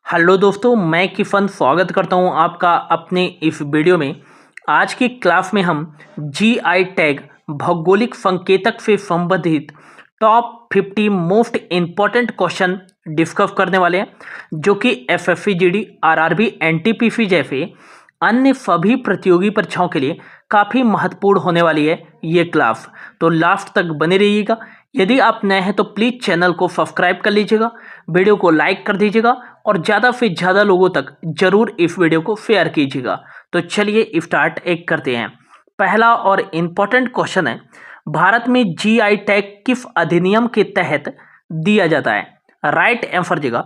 Hello दोस्तों, मैं किफ़न स्वागत करता हूं आपका अपने इस वीडियो में। आज की क्लास में हम जीआई टैग भौगोलिक संकेतक से संबंधित top 50 most important question discuss करने वाले हैं, जो कि एसएससी जीडी, आरआरबी, एनटीपीसी जैसे अन्य सभी प्रतियोगी परीक्षाओं के लिए काफ़ी महत्वपूर्ण होने वाली है ये क्लास। तो लास्ट तक बने रहिएगा। यदि आप नए हैं तो प्लीज़ चैनल को सब्सक्राइब कर लीजिएगा, वीडियो को लाइक कर दीजिएगा और ज़्यादा से ज़्यादा लोगों तक जरूर इस वीडियो को शेयर कीजिएगा। तो चलिए स्टार्ट एक करते हैं। पहला और इम्पोर्टेंट क्वेश्चन है, भारत में जीआई टैग किस अधिनियम के तहत दिया जाता है? राइट आंसर देगा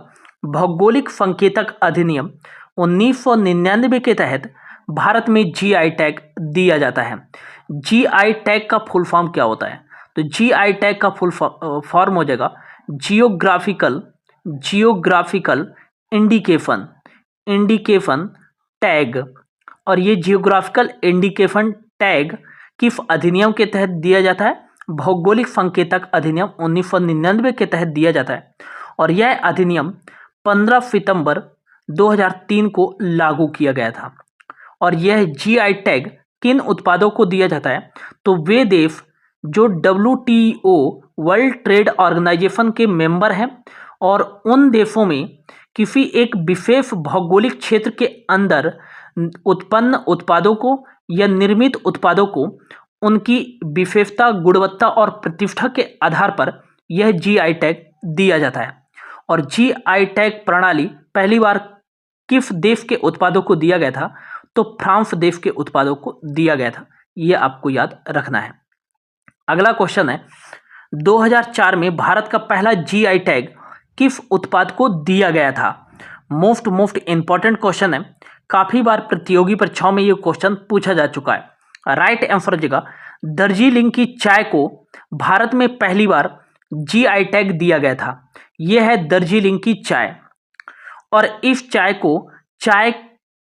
भौगोलिक संकेतक अधिनियम 1999 के तहत भारत में जीआई टैग दिया जाता है। जीआई टैग का फुल फॉर्म क्या होता है? तो जीआई टैग का फुल फॉर्म हो जाएगा जियोग्राफिकल इंडिकेशन टैग। और ये जियोग्राफिकल इंडिकेशन टैग किस अधिनियम के तहत दिया जाता है? भौगोलिक संकेतक अधिनियम 1999 के तहत दिया जाता है। और यह अधिनियम 15 सितंबर 2003 को लागू किया गया था। और यह जीआई टैग किन उत्पादों को दिया जाता है? तो वे देश जो WTO वर्ल्ड ट्रेड ऑर्गेनाइजेशन के मेंबर हैं और उन देशों में किसी एक विशेष भौगोलिक क्षेत्र के अंदर उत्पन्न उत्पादों को या निर्मित उत्पादों को उनकी विशेषता, गुणवत्ता और प्रतिष्ठा के आधार पर यह जीआई टैग दिया जाता है। और जीआई टैग प्रणाली पहली बार किस देश के उत्पादों को दिया गया था? तो फ्रांस देश के उत्पादों को दिया गया था। यह आपको याद रखना है। अगला क्वेश्चन है, 2004 में भारत का पहला जीआई टैग किस उत्पाद को दिया गया था? मोस्ट इंपॉर्टेंट क्वेश्चन है। काफी बार प्रतियोगी परीक्षाओं में यह क्वेश्चन पूछा जा चुका है। राइट आंसर देगा दार्जिलिंग की चाय को भारत में पहली बार जीआई टैग दिया गया था। यह है दार्जिलिंग की चाय और इस चाय को चाय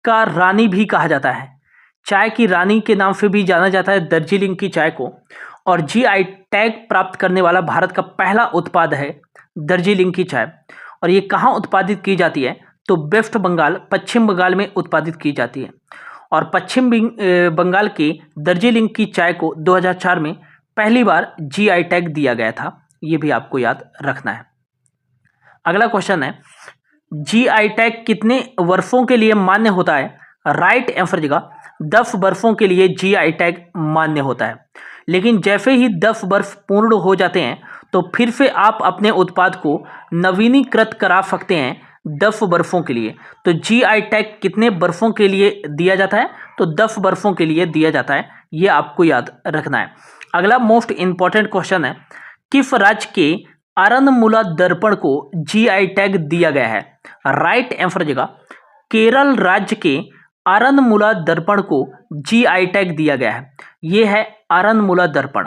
का रानी भी कहा जाता है। चाय की रानी के नाम से भी जाना जाता है दार्जिलिंग की चाय को। और जीआई टैग प्राप्त करने वाला भारत का पहला उत्पाद है दार्जिलिंग की चाय। और ये कहाँ उत्पादित की जाती है? तो वेस्ट बंगाल, पश्चिम बंगाल में उत्पादित की जाती है। और पश्चिम बंगाल के दार्जिलिंग की चाय को 2004 में पहली बार जीआई टैग दिया गया था। ये भी आपको याद रखना है। अगला क्वेश्चन है, जीआई टैग कितने वर्षों के लिए मान्य होता है? राइट आंसर देगा 10 वर्षों के लिए जीआई टैग मान्य होता है। लेकिन जैसे ही 10 वर्ष पूर्ण हो जाते हैं तो फिर से आप अपने उत्पाद को नवीनीकृत करा सकते हैं 10 वर्षों के लिए। तो जीआई टैग कितने वर्षों के लिए दिया जाता है? तो 10 वर्षों के लिए दिया जाता है। ये आपको याद रखना है। अगला मोस्ट इंपॉर्टेंट क्वेश्चन है, किस राज्य के आरन्मुला दर्पण को जीआई टैग दिया गया है? राइट आंसर देगा केरल राज्य के आरन्मुला दर्पण को जीआई टैग दिया गया है। यह है आरन्मुला दर्पण।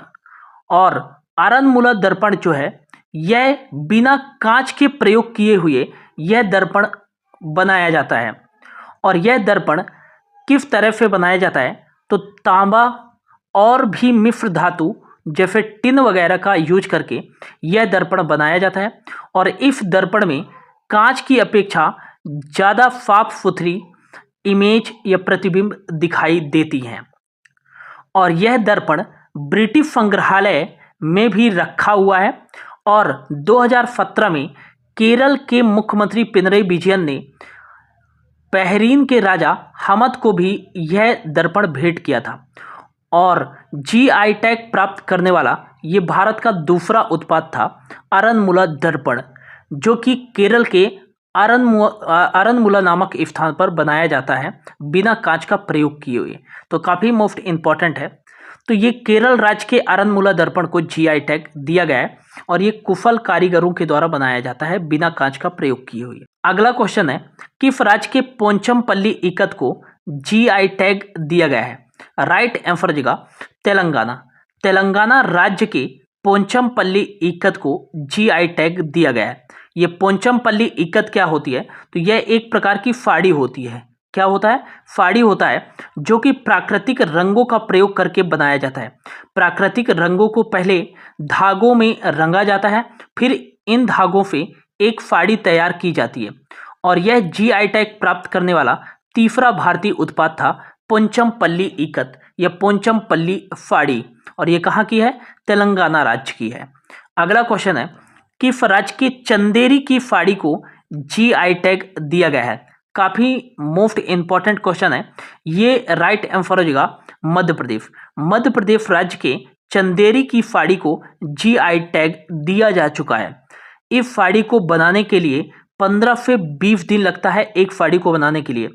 और आरन्मुला दर्पण जो है यह बिना कांच के प्रयोग किए हुए यह दर्पण बनाया जाता है। और यह दर्पण किस तरह से बनाया जाता है? तो तांबा और भी मिश्र धातु जैसे टिन वगैरह का यूज करके यह दर्पण बनाया जाता है। और इस दर्पण में कांच की अपेक्षा ज़्यादा साफ सुथरी इमेज या प्रतिबिंब दिखाई देती हैं। और यह दर्पण ब्रिटिश संग्रहालय में भी रखा हुआ है। और 2017 में केरल के मुख्यमंत्री पिनरई विजयन ने बहरीन के राजा हमद को भी यह दर्पण भेंट किया था। और जीआई टैग प्राप्त करने वाला ये भारत का दूसरा उत्पाद था आरन्मुला दर्पण, जो कि केरल के आरन्मुला नामक स्थान पर बनाया जाता है बिना कांच का प्रयोग किए हुए। तो काफ़ी मोस्ट इम्पॉर्टेंट है। तो ये केरल राज्य के आरन्मुला दर्पण को जीआई टैग दिया गया है और ये कुशल कारीगरों के द्वारा बनाया जाता है बिना कांच का प्रयोग किए हुए। अगला क्वेश्चन है, किस राज्य के पोंचमपल्ली इक्कत को जीआई टैग दिया गया है? राइट आंसर देगा तेलंगाना। तेलंगाना राज्य के पोंचमपल्ली इक्कत को जीआई टैग दिया गया है। ये पोंचमपल्ली इक्कत क्या होती है? तो यह एक प्रकार की फाड़ी होती है। क्या होता है? फाड़ी होता है, जो कि प्राकृतिक रंगों का प्रयोग करके बनाया जाता है। प्राकृतिक रंगों को पहले धागों में रंगा जाता है, फिर इन धागों से एक फाड़ी तैयार की जाती है और यह जीआई टैग प्राप्त करने वाला तीसरा भारतीय उत्पाद था पोंचमपल्ली इकत या पोंचमपल्ली फाड़ी, और ये कहाँ की है? तेलंगाना राज्य की है। अगला क्वेश्चन है, किस राज्य की चंदेरी की फाड़ी को जीआई टैग दिया गया है? काफी मोस्ट इंपॉर्टेंट क्वेश्चन है ये। राइट आंसर हो जाएगा मध्य प्रदेश। मध्य प्रदेश राज्य के चंदेरी की फाड़ी को जीआई टैग दिया जा चुका है। इस फाड़ी को बनाने के लिए 15 से 20 दिन लगता है एक फाड़ी को बनाने के लिए,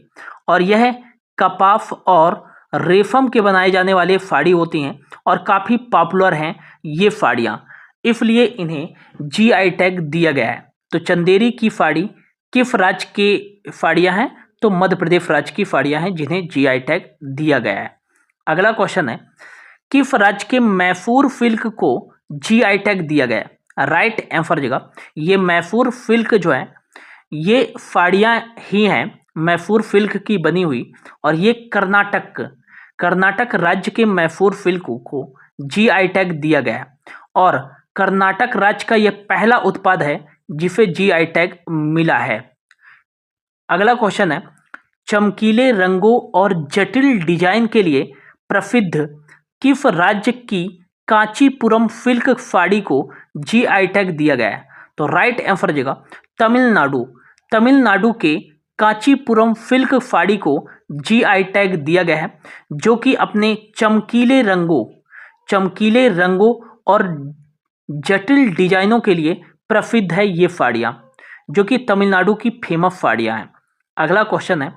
और यह कपास और रेशम के बनाए जाने वाले फाड़ी होती हैं और काफ़ी पॉपुलर हैं ये फाड़ियाँ, इसलिए इन्हें जीआई टैग दिया गया है। तो चंदेरी की फाड़ी किस राज्य के फाड़ियाँ हैं? तो मध्य प्रदेश राज्य की फाड़ियाँ हैं जिन्हें जीआई टैग दिया गया है। अगला क्वेश्चन है, किस राज्य के मैसूर सिल्क को जीआई टैग दिया गया है? राइट आंसर जगह ये मैसूर सिल्क जो है ये फाड़ियाँ ही हैं मैसूर सिल्क की बनी हुई, और ये कर्नाटक राज्य के मैसूर सिल्क को जीआई टैग दिया गया है, और कर्नाटक राज्य का यह पहला उत्पाद है जिसे जीआई टैग मिला है। अगला क्वेश्चन है, चमकीले रंगों और जटिल डिजाइन के लिए प्रसिद्ध किस राज्य की कांचीपुरम सिल्क फाड़ी को जीआई टैग दिया गया है? तो राइट आंसर हो जाएगा तमिलनाडु के कांचीपुरम सिल्क फाड़ी को जीआई टैग दिया गया है, जो कि अपने चमकीले रंगों और जटिल डिजाइनों के लिए प्रसिद्ध है ये फाड़ियाँ, जो कि तमिलनाडु की फेमस फाड़ियाँ हैं। अगला क्वेश्चन है,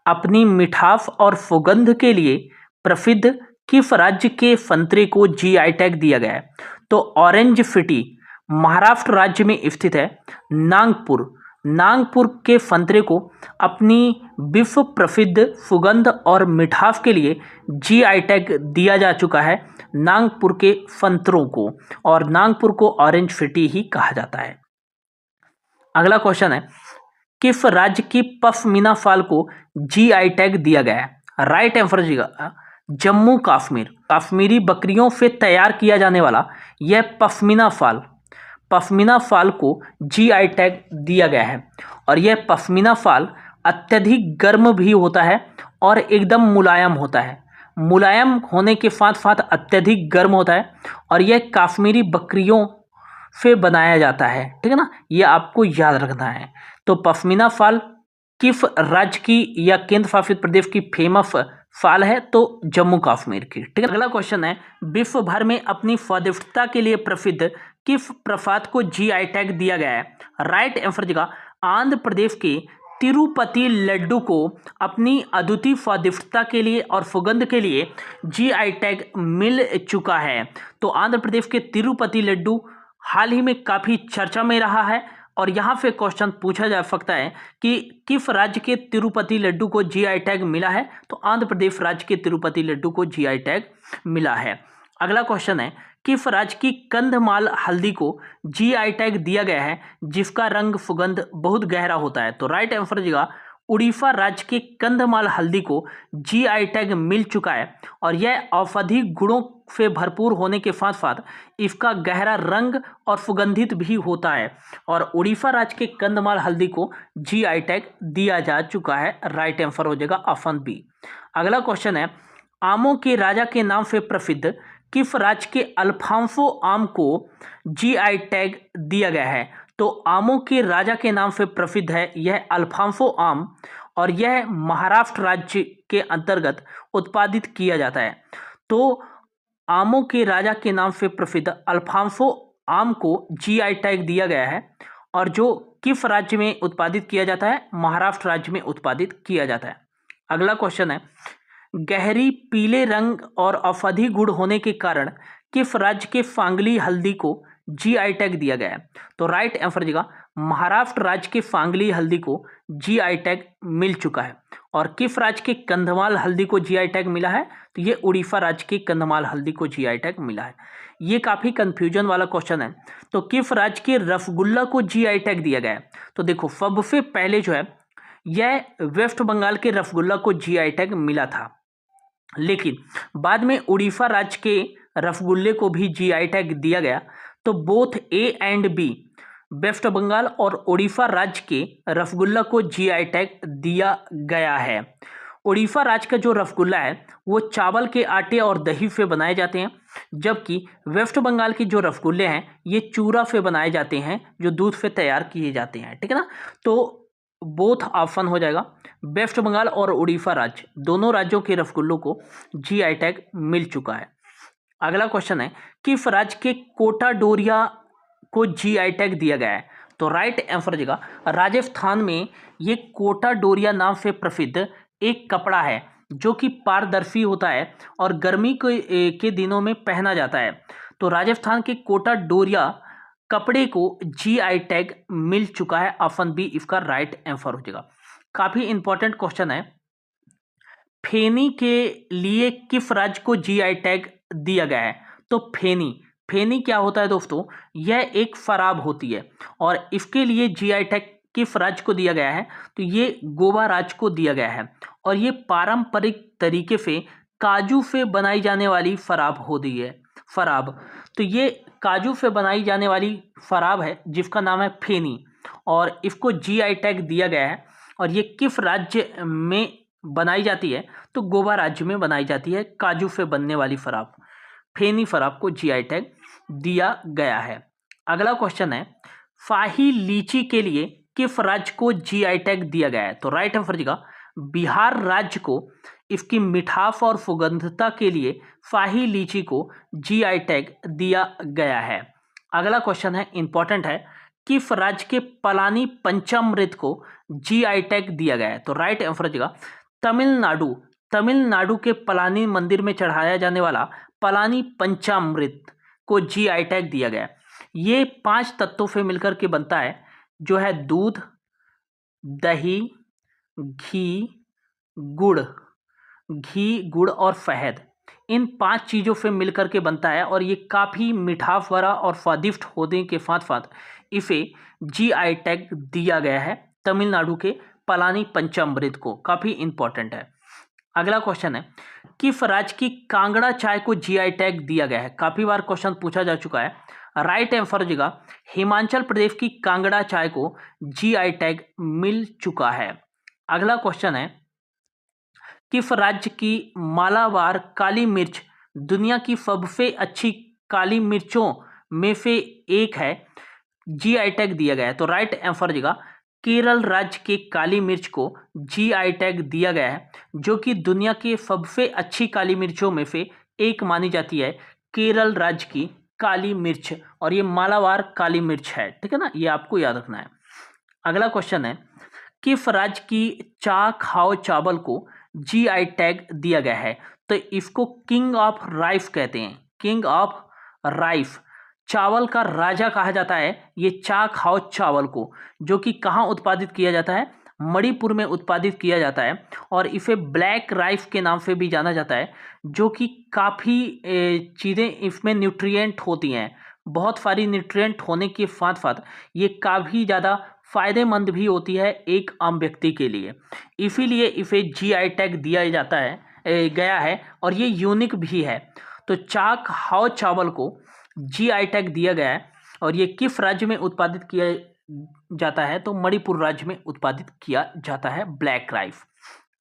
अपनी मिठास और सुगंध के लिए प्रसिद्ध किस राज्य के संतरे को जीआई टैग दिया गया है? तो ऑरेंज सिटी महाराष्ट्र राज्य में स्थित है नागपुर के संतरे को अपनी विश्व प्रसिद्ध सुगंध और मिठास के लिए जीआई टैग दिया जा चुका है नागपुर के संतरों को, और नागपुर को ऑरेंज सिटी ही कहा जाता है। अगला क्वेश्चन है, किस राज्य की पश्मीना फाल को जीआई टैग दिया गया है? Right answer Jammu Kashmir. कश्मीरी बकरियों से तैयार किया जाने वाला यह पश्मीना फाल को जीआई टैग दिया गया है, और यह पश्मीना फाल अत्यधिक गर्म भी होता है और एकदम मुलायम होता है। मुलायम होने के साथ साथ अत्यधिक गर्म होता है, और यह कश्मीरी बकरियों से बनाया जाता है, ठीक है ना, यह आपको याद रखना है। तो पश्मीना फाल किस राज्य की या केंद्र शासित प्रदेश की फेमस फाल है? तो जम्मू कश्मीर की, ठीक है। अगला क्वेश्चन है, विश्व भर में अपनी स्वादिष्टता के लिए प्रसिद्ध किस प्रसाद को जीआई टैग दिया गया है? राइट आंसर जगह आंध्र प्रदेश के तिरुपति लड्डू को अपनी अद्वितीय स्वादिष्टता के लिए और सुगंध के लिए जीआई टैग मिल चुका है। तो आंध्र प्रदेश के तिरुपति लड्डू हाल ही में काफ़ी चर्चा में रहा है, और यहाँ से क्वेश्चन पूछा जा सकता है कि किस राज्य के तिरुपति लड्डू को जीआई टैग मिला है? तो आंध्र प्रदेश राज्य के तिरुपति लड्डू को जीआई टैग मिला है। अगला क्वेश्चन है, किस राज्य की कंधमाल हल्दी को जीआई टैग दिया गया है जिसका रंग सुगंध बहुत गहरा होता है? तो राइट आंसर जगह उड़ीसा राज्य के कंधमाल हल्दी को जीआई टैग मिल चुका है, और यह औषधि गुणों से भरपूर होने के साथ साथ इसका गहरा रंग और सुगंधित भी होता है, और उड़ीसा राज्य के कंधमाल हल्दी को जीआई टैग दिया जा चुका है। राइट आंसर हो जाएगा ऑप्शन बी। अगला क्वेश्चन है, आमों के राजा के नाम से प्रसिद्ध किस राज्य के अल्फांसो आम को जीआई टैग दिया गया है? तो आमों के राजा के नाम से प्रसिद्ध है यह अल्फांसो आम, और यह महाराष्ट्र राज्य के अंतर्गत उत्पादित किया जाता है। तो आमों के राजा के नाम से प्रसिद्ध अल्फांसो आम को जीआई टैग दिया गया है, और जो किस राज्य में उत्पादित किया जाता है? महाराष्ट्र राज्य में उत्पादित किया जाता है। अगला क्वेश्चन है, गहरी पीले रंग और औषधि गुण होने के कारण किस राज्य के सांगली हल्दी को जीआई टैग दिया गया है? तो राइट आंसर जगह महाराष्ट्र राज्य के सांगली हल्दी को जीआई टैग मिल चुका है, और किस राज्य के कंधमाल हल्दी को जीआई टैग मिला है? तो ये उड़ीसा राज्य के कंधमाल हल्दी को जीआई टैग मिला है। ये काफ़ी कंफ्यूजन वाला क्वेश्चन है। तो किस राज्य के रसगुल्ला को जीआई टैग दिया गया है? तो देखो, सबसे पहले जो है यह वेस्ट बंगाल के रसगुल्ला को जीआई टैग मिला था, लेकिन बाद में उड़ीसा राज्य के रसगुल्ले को भी जीआई टैग दिया गया। तो both A and B waste Bengal और उड़ीसा राज्य के रसगुल्ला को जीआई टैग दिया गया है। उड़ीसा राज्य का जो रसगुल्ला है वो चावल के आटे और दही से बनाए जाते हैं, जबकि वेस्ट बंगाल के जो रसगुल्ले हैं ये चूरा से बनाए जाते हैं, जो दूध से तैयार किए जाते हैं। ठीक है ना, तो बोथ ऑप्शन हो जाएगा। वेस्ट बंगाल और उड़ीसा राज्य, दोनों राज्यों के रसगुल्लों को जीआई टैग मिल चुका है। अगला क्वेश्चन है, किस राज्य के कोटा डोरिया को जीआई टैग दिया गया है? तो राइट आंसर देगा राजस्थान में ये कोटा डोरिया नाम से प्रसिद्ध एक कपड़ा है जो कि पारदर्शी होता है और गर्मी के दिनों में पहना जाता है। तो राजस्थान के कोटा डोरिया कपड़े को जीआई टैग मिल चुका है। ऑप्शन बी इसका राइट आंसर हो जाएगा। काफी इंपॉर्टेंट क्वेश्चन है, फेनी के लिए किस राज्य को जीआई टैग दिया गया है? तो फेनी क्या होता है दोस्तों? यह एक शराब होती है और इसके लिए जीआई टैग किस राज्य को दिया गया है? तो ये गोवा राज्य को दिया गया है और ये पारंपरिक तरीके से काजू से बनाई जाने वाली शराब होती है। तो ये काजू से बनाई जाने वाली शराब है जिसका नाम है फेनी और इसको जीआई टैग दिया गया है। और ये किस राज्य में बनाई जाती है? तो गोवा राज्य में बनाई जाती है काजू से बनने वाली शराब, फेनी शराब को जीआई टैग दिया गया है। अगला क्वेश्चन है, शाही लीची के लिए किस राज्य को जीआई टैग दिया गया है? तो राइट आंसर देगा बिहार राज्य को इसकी मिठास और सुगंधता के लिए शाही लीची को जीआई टैग दिया गया है। अगला क्वेश्चन है, इंपॉर्टेंट है, किस राज्य के पलानी पंचामृत को जीआई टैग दिया गया है? तो राइट आंसर देगा तमिलनाडु के पलानी मंदिर में चढ़ाया जाने वाला पलानी पंचामृत को जीआई टैग दिया गया। ये 5 तत्वों से मिलकर के बनता है, जो है दूध, दही, घी, गुड़ और शहद। इन 5 चीज़ों से मिलकर के बनता है और ये काफ़ी मिठास भरा और स्वादिष्ट होने के साथ साथ इसे जीआई टैग दिया गया है तमिलनाडु के पलानी पंचामृत को। काफ़ी इंपॉर्टेंट है। अगला क्वेश्चन है, किस राज्य की कांगड़ा चाय को जीआई टैग दिया गया है? काफ़ी बार क्वेश्चन पूछा जा चुका है। राइट आंसर देगा हिमाचल प्रदेश की कांगड़ा चाय को जीआई टैग मिल चुका है। अगला क्वेश्चन है, किस राज्य की मालाबार काली मिर्च दुनिया की सबसे अच्छी काली मिर्चों में से एक है, जीआई टैग दिया गया है? तो राइट आंसर देगा केरल राज्य के काली मिर्च को जीआई टैग दिया गया है, जो कि दुनिया की सबसे अच्छी काली मिर्चों में से एक मानी जाती है केरल राज्य की काली मिर्च, और ये मालाबार काली मिर्च है। ठीक है ना, ये आपको याद रखना है। अगला क्वेश्चन है, किस राज्य की चा खाओ चावल को जीआई टैग दिया गया है? तो इसको किंग ऑफ राइस कहते हैं। किंग ऑफ राइस, चावल का राजा कहा जाता है ये चा खाओ चावल को, जो कि कहाँ उत्पादित किया जाता है? मणिपुर में उत्पादित किया जाता है और इसे ब्लैक राइस के नाम से भी जाना जाता है, जो कि काफ़ी चीज़ें इसमें न्यूट्रिएंट होती हैं। बहुत सारी न्यूट्रिएंट होने के साथ साथ ये काफ़ी ज़्यादा फायदेमंद भी होती है एक आम व्यक्ति के लिए, इसीलिए इसे जीआई टैग दिया जाता है गया है और ये यूनिक भी है। तो चा खाओ चावल को जीआई टैग दिया गया है और ये किस राज्य में उत्पादित किया जाता है? तो मणिपुर राज्य में उत्पादित किया जाता है ब्लैक राइस।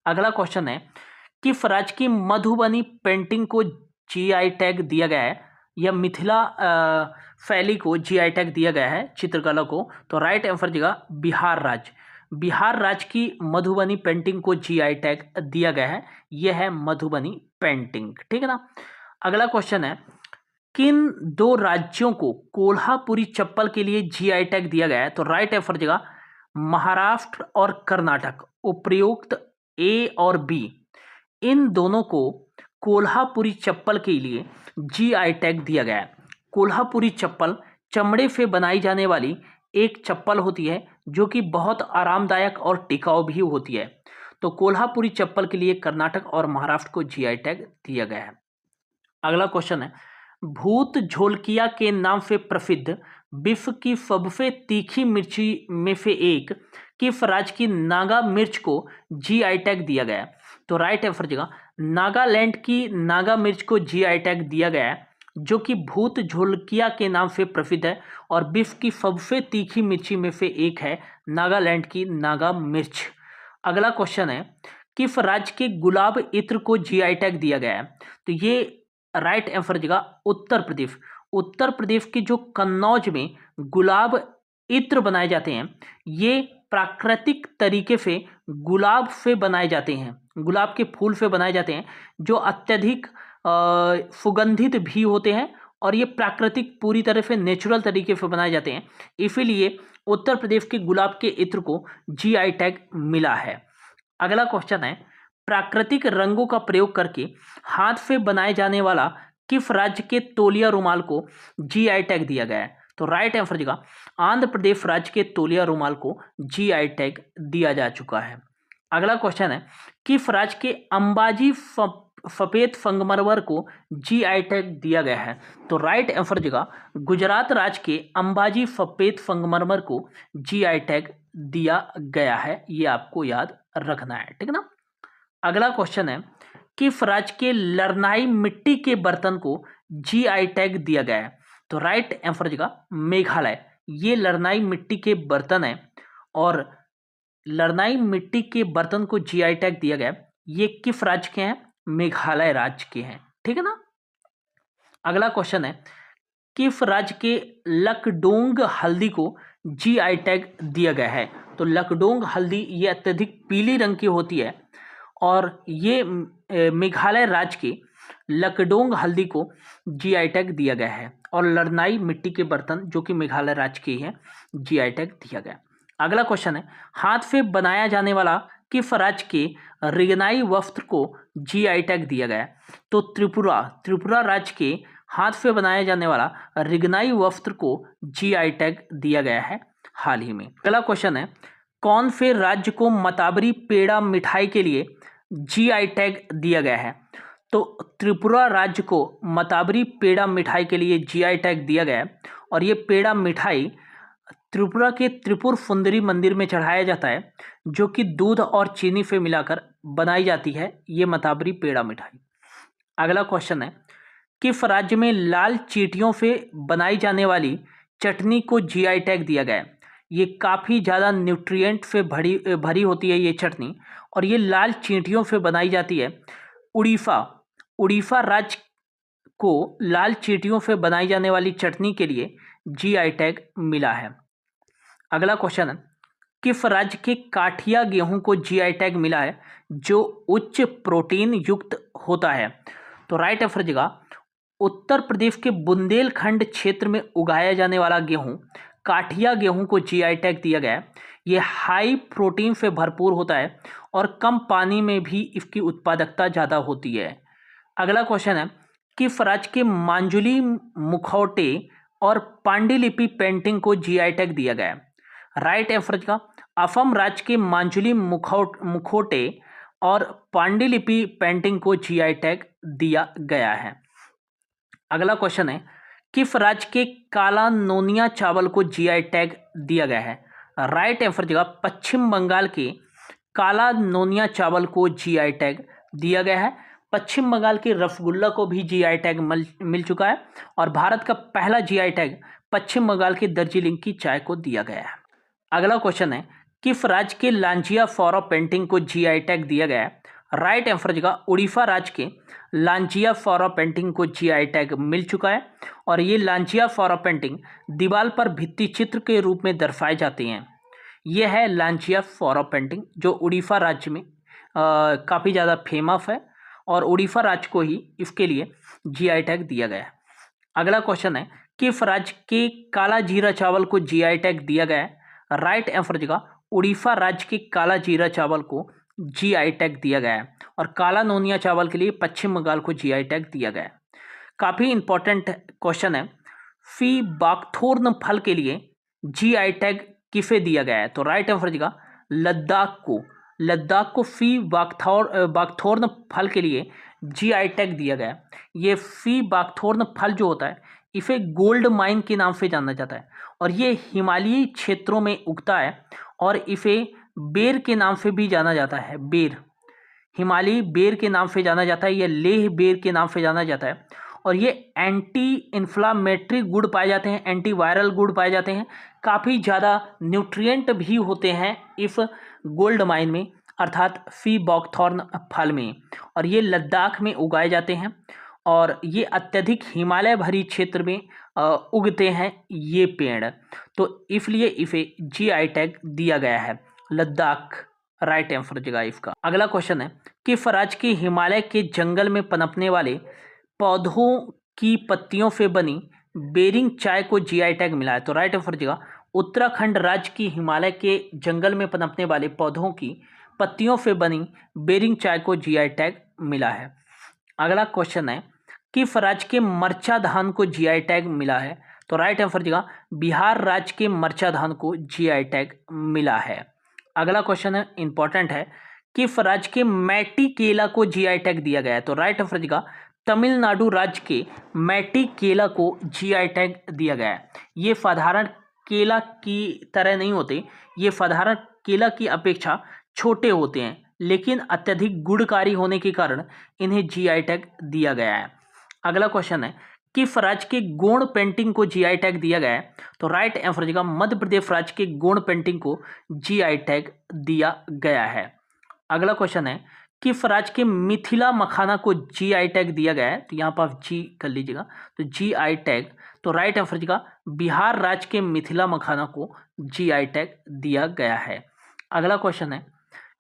अगला क्वेश्चन है, किस राज्य की मधुबनी पेंटिंग को जीआई टैग दिया गया है? यह मिथिला शैली को जीआई टैग दिया गया है, चित्रकला को। तो राइट आंसर देगा बिहार राज्य की मधुबनी पेंटिंग को जीआई टैग दिया गया है। यह है मधुबनी पेंटिंग। ठीक है ना। अगला क्वेश्चन है, किन 2 राज्यों को कोल्हापुरी चप्पल के लिए जीआई टैग दिया गया है? तो राइट आंसर देगा महाराष्ट्र और कर्नाटक। उपयुक्त ए और बी, इन दोनों को कोल्हापुरी चप्पल के लिए जीआई टैग दिया गया है। कोल्हापुरी चप्पल चमड़े से बनाई जाने वाली एक चप्पल होती है जो कि बहुत आरामदायक और टिकाऊ भी होती है। तो कोल्हापुरी चप्पल के लिए कर्नाटक और महाराष्ट्र को जीआई टैग दिया गया है। अगला क्वेश्चन है, भूत झोलकिया के नाम से प्रसिद्ध विश्व की सबसे तीखी मिर्ची में से एक किस राज्य की नागा मिर्च को जीआई टैग दिया गया है? तो राइट आंसर देगा नागालैंड की नागा मिर्च को जीआई टैग दिया गया है जो कि भूत झोलकिया के नाम से प्रसिद्ध है और विश्व की सबसे तीखी मिर्ची में से एक है नागालैंड की नागा मिर्च। अगला क्वेश्चन है, किस राज्य के गुलाब इत्र को जीआई टैग दिया गया है? तो ये राइट आंसर जगह उत्तर प्रदेश। उत्तर प्रदेश के जो कन्नौज में गुलाब इत्र बनाए जाते हैं, ये प्राकृतिक तरीके से गुलाब से बनाए जाते हैं, गुलाब के फूल से बनाए जाते हैं, जो अत्यधिक सुगंधित भी होते हैं और ये प्राकृतिक पूरी तरह से नेचुरल तरीके से बनाए जाते हैं। इसीलिए उत्तर प्रदेश के गुलाब के इत्र को जीआई टैग मिला है। अगला क्वेश्चन है, प्राकृतिक रंगों का प्रयोग करके हाथ से बनाए जाने वाला किस राज्य के तौलिया रुमाल को जीआई टैग दिया गया है? तो राइट आंसर जगह आंध्र प्रदेश राज्य के तौलिया रुमाल को जीआई टैग दिया जा चुका है। अगला क्वेश्चन है, किस राज्य के अंबाजी सफेद संगमरमर को जीआई टैग दिया गया है? तो राइट आंसर जगह गुजरात राज्य के अंबाजी सफेद संगमरमर को जीआई टैग दिया गया है, ये आपको याद रखना है, ठीक ना। अगला क्वेश्चन है, किस राज्य के लरनाई मिट्टी के बर्तन को जीआई टैग दिया गया है? तो राइट आंसर जगह मेघालय। ये लरनाई मिट्टी के बर्तन है और लरनाई मिट्टी के बर्तन को जीआई टैग दिया गया है। ये किस राज्य के हैं? मेघालय राज्य के हैं, ठीक है ना। अगला क्वेश्चन है, किस राज्य के लकडोंग हल्दी को जीआई टैग दिया गया है? तो लकडोंग हल्दी ये अत्यधिक पीली रंग की होती है और ये मेघालय राज्य के लकडोंग हल्दी को जीआई टैग दिया गया है और लरनाई मिट्टी के बर्तन जो कि मेघालय राज्य के हैं जीआई टैग दिया गया। अगला क्वेश्चन है, हाथ से बनाया जाने वाला किस राज्य के रिगनाई वस्त्र को जीआई टैग दिया गया है? तो त्रिपुरा राज्य के हाथ से बनाया जाने वाला रिगनाई वस्त्र को जीआई टैग दिया गया है हाल ही में। अगला क्वेश्चन है, कौन से राज्य को मताबरी पेड़ा मिठाई के लिए जीआई टैग दिया गया है? तो त्रिपुरा राज्य को मताबरी पेड़ा मिठाई के लिए जीआई टैग दिया गया है और ये पेड़ा मिठाई त्रिपुरा के त्रिपुर सुंदरी मंदिर में चढ़ाया जाता है, जो कि दूध और चीनी से मिलाकर बनाई जाती है ये मताबरी पेड़ा मिठाई। अगला क्वेश्चन है, किस राज्य में लाल चींटियों से बनाई जाने वाली चटनी को जीआई टैग दिया गया है? ये काफ़ी ज़्यादा न्यूट्रिएंट से भरी होती है ये चटनी और ये लाल चींटियों से बनाई जाती है। उड़ीसा राज्य को लाल चींटियों से बनाई जाने वाली चटनी के लिए जीआई टैग मिला है। अगला क्वेश्चन है, किस राज्य के काठिया गेहूं को जीआई टैग मिला है जो उच्च प्रोटीन युक्त होता है? तो राइट आंसर जगह उत्तर प्रदेश के बुंदेलखंड क्षेत्र में उगाया जाने वाला गेहूं काठिया गेहूं को जीआई टैग दिया गया है। ये हाई प्रोटीन से भरपूर होता है और कम पानी में भी इसकी उत्पादकता ज़्यादा होती है। अगला क्वेश्चन है, किस राज्य के मांजुली मुखौटे और पांडुलिपि पेंटिंग को जीआई टैग दिया गया है? राइट आंसर का असम राज्य के मांजुली मुखौटे और पांडुलिपि पेंटिंग को जीआई टैग दिया गया है। अगला क्वेश्चन है, किस राज्य के काला नोनिया चावल को जीआई टैग दिया गया है? राइट आंसर जगह पश्चिम बंगाल के काला नोनिया चावल को जीआई टैग दिया गया है। पश्चिम बंगाल के रसगुल्ला को भी जीआई टैग मिल चुका है और भारत का पहला जीआई टैग पश्चिम बंगाल के दार्जिलिंग की चाय को दिया गया है। अगला क्वेश्चन है, किस राज्य के लांजिया फ्लोरा पेंटिंग को जीआई टैग दिया गया है? राइट आंसर जगह उड़ीसा राज्य के लांजिया फ्लोरा पेंटिंग को जीआई टैग मिल चुका है और ये लांजिया फ्लोरा पेंटिंग दीवार पर भित्ति चित्र के रूप में दर्शाए जाते हैं। यह है लांजिया फ्लोरा पेंटिंग जो उड़ीसा राज्य में काफ़ी ज़्यादा फेमस है और उड़ीसा राज्य को ही इसके लिए जीआई टैग दिया गया है। अगला क्वेश्चन है, किस राज्य के काला जीरा चावल को जीआई टैग दिया गया है? राइट आंसर जगह उड़ीसा राज्य के काला जीरा चावल को जीआई टैग दिया गया है और काला नोनिया चावल के लिए पश्चिम बंगाल को जीआई टैग दिया गया है। काफ़ी इंपॉर्टेंट क्वेश्चन है, फी बाकथोर्न फल के लिए जीआई टैग किसे दिया गया है? तो राइट आंसर जगह लद्दाख को फी बाकथोर्न फल के लिए जीआई टैग दिया गया है। ये फी बाकथोर्न फल जो होता है इसे गोल्ड माइन के नाम से जाना जाता है और ये हिमालयी क्षेत्रों में उगता है और इसे बेर के नाम से भी जाना जाता है। बेर हिमालयी बेर के नाम से जाना जाता है या लेह बेर के नाम से जाना जाता है और ये एंटी इन्फ्लामेटरी गुण पाए जाते हैं, एंटी वायरल गुण पाए जाते हैं, काफ़ी ज़्यादा न्यूट्रिएंट भी होते हैं इस गोल्ड माइन में अर्थात फी बॉकथॉर्न फल में, और ये लद्दाख में उगाए जाते हैं और ये अत्यधिक हिमालय भरी क्षेत्र में उगते हैं ये पेड़, तो इसलिए इसे जीआई टैग दिया गया है लद्दाख, राइट आंसर जगह इसका। अगला क्वेश्चन है किस राज्य के हिमालय के जंगल में पनपने वाले पौधों की पत्तियों से बनी बेरिंग चाय को जीआई टैग मिला है, तो राइट आंसर जगह उत्तराखंड राज्य की हिमालय के जंगल में पनपने वाले पौधों की पत्तियों से बनी बेरिंग चाय को जीआई टैग मिला है। अगला क्वेश्चन है किस राज्य के मरचा धान को जीआई टैग मिला है, तो राइट आंसर जगह बिहार राज्य के मरचा धान को जीआई टैग मिला है। अगला क्वेश्चन है इंपॉर्टेंट है किस राज्य के मैटी केला को जीआई टैग दिया गया है, तो राइट आंसर जगह तमिलनाडु राज्य के मैटी केला को जीआई टैग दिया गया है। ये साधारण केला की तरह नहीं होते, ये साधारण केला की अपेक्षा छोटे होते हैं लेकिन अत्यधिक गुणकारी होने के कारण इन्हें जीआई टैग दिया गया है। अगला क्वेश्चन है किस राज्य के गोंड पेंटिंग को जीआई टैग दिया गया है, तो राइट आंसर जगह मध्य प्रदेश राज्य के गोंड पेंटिंग को जीआई टैग दिया गया है। अगला क्वेश्चन है किस राज्य के मिथिला मखाना को जीआई टैग दिया गया है, तो यहाँ पर आप जी कर लीजिएगा, तो जीआई टैग, तो राइट आंसर जगह बिहार राज्य के मिथिला मखाना को जीआई टैग दिया गया है। अगला क्वेश्चन है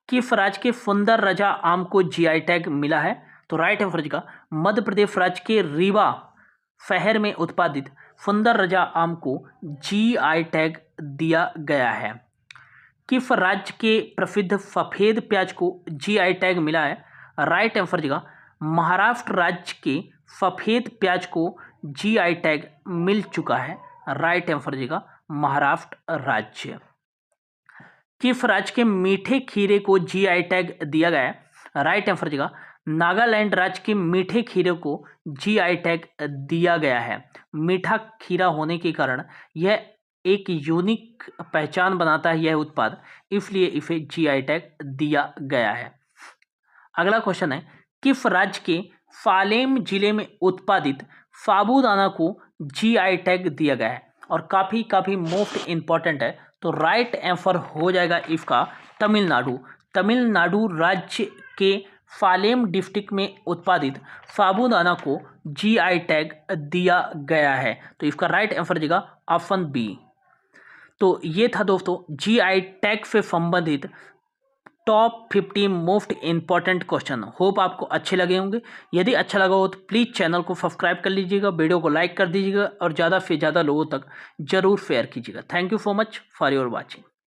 किस राज्य के सुंदर रजा आम को जीआई टैग मिला है, तो राइट आंसर जगह मध्य प्रदेश राज्य के रीवा शहर में उत्पादित सुंदर रजा आम को जीआई टैग दिया गया है। किस राज्य के प्रसिद्ध सफेद प्याज को जीआई टैग मिला है, राइट आंसर जगह महाराष्ट्र राज्य के सफेद प्याज को जीआई टैग मिल चुका है, राइट आंसर जगह महाराष्ट्र राज्य। किस राज्य के मीठे खीरे को जीआई टैग दिया गया है, राइट आंसर जगह नागालैंड राज्य के मीठे खीरे को जीआई टैग दिया गया है। मीठा खीरा होने के कारण यह एक यूनिक पहचान बनाता है यह उत्पाद, इसलिए इसे जीआई टैग दिया गया है। अगला क्वेश्चन है किस राज्य के सालेम जिले में उत्पादित साबूदाना को जीआई टैग दिया गया है, और काफ़ी मोस्ट इम्पॉर्टेंट है, तो राइट आंसर हो जाएगा इसका तमिलनाडु। तमिलनाडु राज्य के सालेम डिस्ट्रिक्ट में उत्पादित साबूदाना को जीआई टैग दिया गया है, तो इसका राइट आंसर जगह ऑप्शन बी। तो ये था दोस्तों जीआई टैग से संबंधित top 50 most important question. Hope आपको अच्छे लगे होंगे। यदि अच्छा लगा हो तो प्लीज़ चैनल को सब्सक्राइब कर लीजिएगा, वीडियो को लाइक कर दीजिएगा और ज़्यादा से ज़्यादा लोगों तक जरूर शेयर कीजिएगा। Thank you so much for your watching.